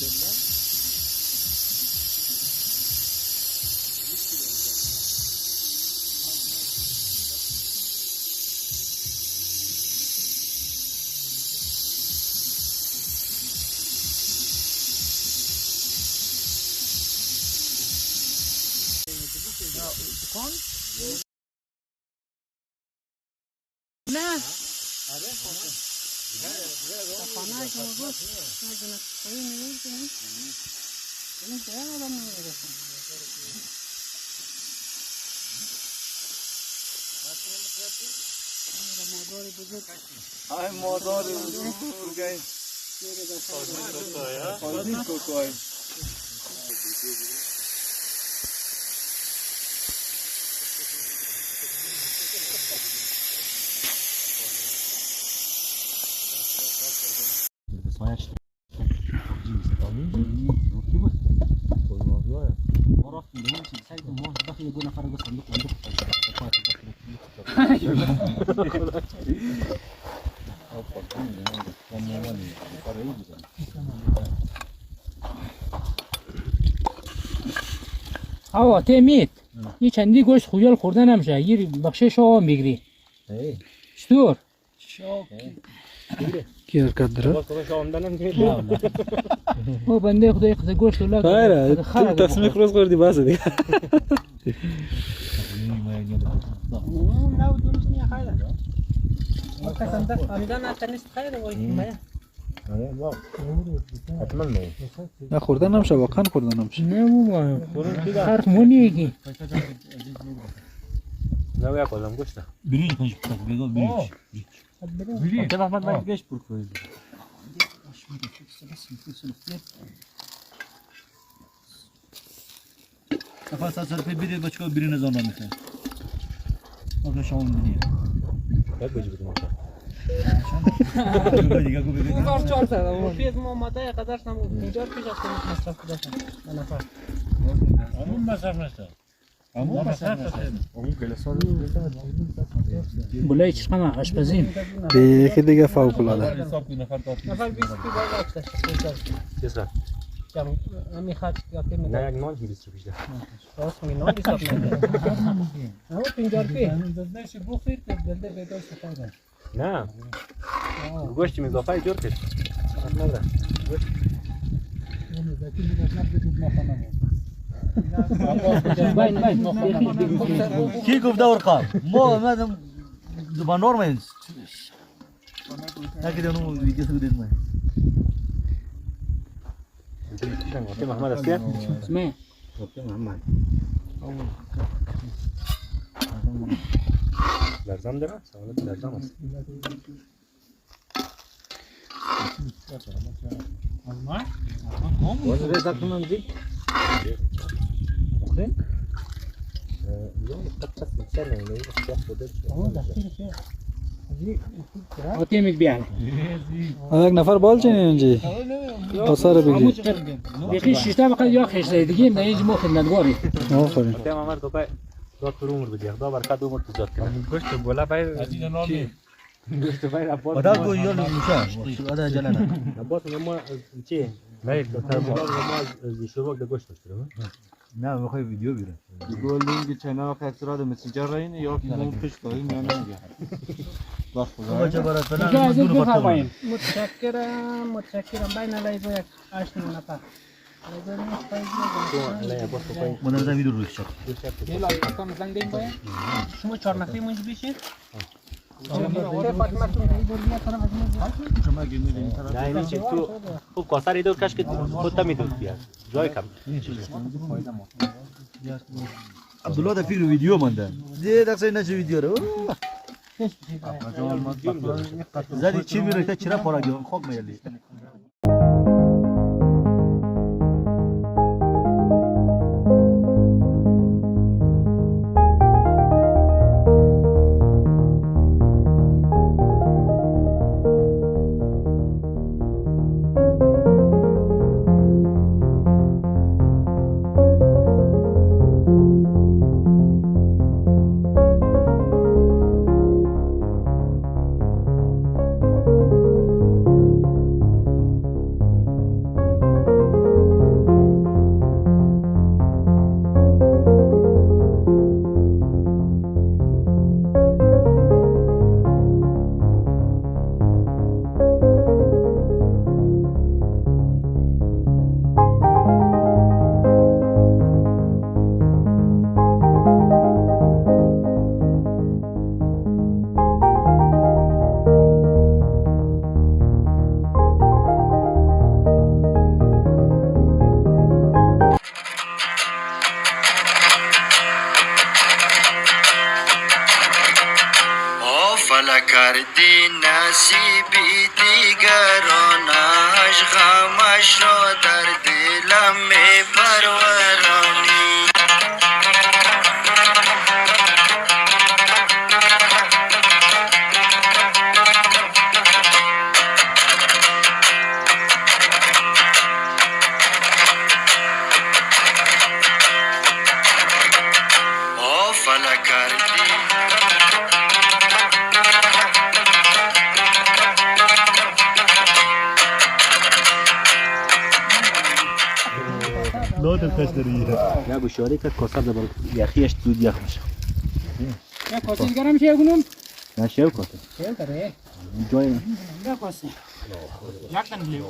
نه خانه که بود نجنه خیلی نمیدونی این که آدم نمیرسه ماداری بزرگ ماداری بزرگ خازی کوکای آوا تیمید یه چندی گوشت خویال خوردن نمیشه یه بخشش آوا میگیری چطور؟ کی حرکت داره؟ او بنده خدای خدا گوشت ولا خیره تو تصمیم روز خوردی بس دیگه نه دونش نیا خیره ما کسان ده خاندان اتنیست خیره وای مایا نه خوردن نمیشه واقعا خوردن نمیشه نه مو خرف مونیگی نه یا کدام گوشت برنج کنش بگو برنج تو محمد من گوشت پر کوی نفس از سر بیرید بچه‌ها برین از آن میکنه آقا شام دیگه یک بجه بدم اون کار چهار ساعت پیش ما ماده قدرش نمود اینجا پیش از کنید مصرف داشتم من نفر همون مصرف نشد همون مصرف نشد اون کلاسال بلای چشم آشپزیم یکی دیگه فوق العاده حساب کن نفر تا نفر 20 کی باید داشته چیزا کم همی خرج یا که نه یک نان 20 روپیش ده راست میگی نان حساب نمیکنه اما 50 روپیه نشه بخیر که دلده پیدا شده نه گوشت می اضافه جور کرد نه کی گفت دور قام ما اومدم زبان نورمال نکیدم اون ویدیو سودید من اوکی محمد است اسمه اوکی محمد لرزم داره سوالات لرزم است باز رزق کنم زی مخدن اليوم قد مثلا لو ياخذ آتیمیک بیان یک نفر بال چنین اینجی آثار بگیرید یکی شیشتا بقید یا خشته دیگه نه اینجا ما خدمتگاری آفرین تمام عمر دوباره دو عمر بدی خدا برکت عمر تو زاد کنه گوشت بالا باید گوشت باید عباس بدل گو یال میشه شو ادا جلنا عباس ما چی باید تا ما شروع د گوشت داشتیم نه میخوای ویدیو بیرون گول لینک چنل خسرات مسنجر راین یا که اون پیش داریم یا نمیگه وقت بچه برات فلان اجازه مزدور بفرمایید بطل متشکرم بین لایزو یک 8 نفر مدرسه ویدیو روش شد شما 4 نفری منج بشید نه این چی تو کاسر ایدور کاش که خودت میدونی بیاد جای کم عبدالله ده فکر ویدیو منده ده دقیقه نچه ویدیو رو زدی چی میره که چرا پارا گیرم خواب میلی فلک کردی نصیبی دیگرانش غمش را در دلم می پرورانی فلک کردی لا تكسري یا گوشاری که کاسه دبر یخیش دود یخ میشه یا کاسه دیگرم شیو کنم نه شیو کاسه شیو کاره جای یا کاسه یک تن لیو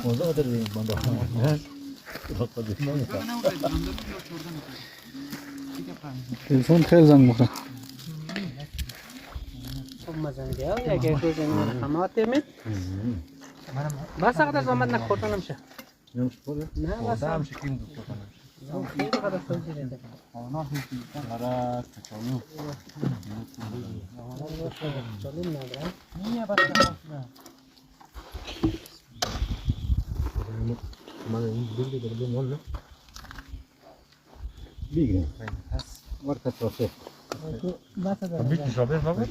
موضوع دري بنده تلفن خیلی زنگ بخوره مزنگه یا که روز این خمات مید بس اقدر زمان نخوردن نمیشه نه بس هم شکیم دوست کنم خیلی قدر سوزی رده آنا هیچی برای کچالو چالو ندارم نیه بس من این دیگه دربون مال نه بگیریم هست ورکت راسه بس دارم بیت شابه ما بود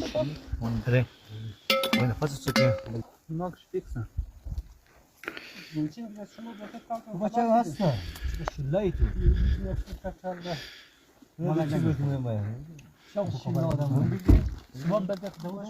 ترى وين فاز سكين ناکش فیکسن ممکن که شما بخیر بچه هستن شلایی تو مالا چی بکنیم باید شو شینا آدم ما بدك دوش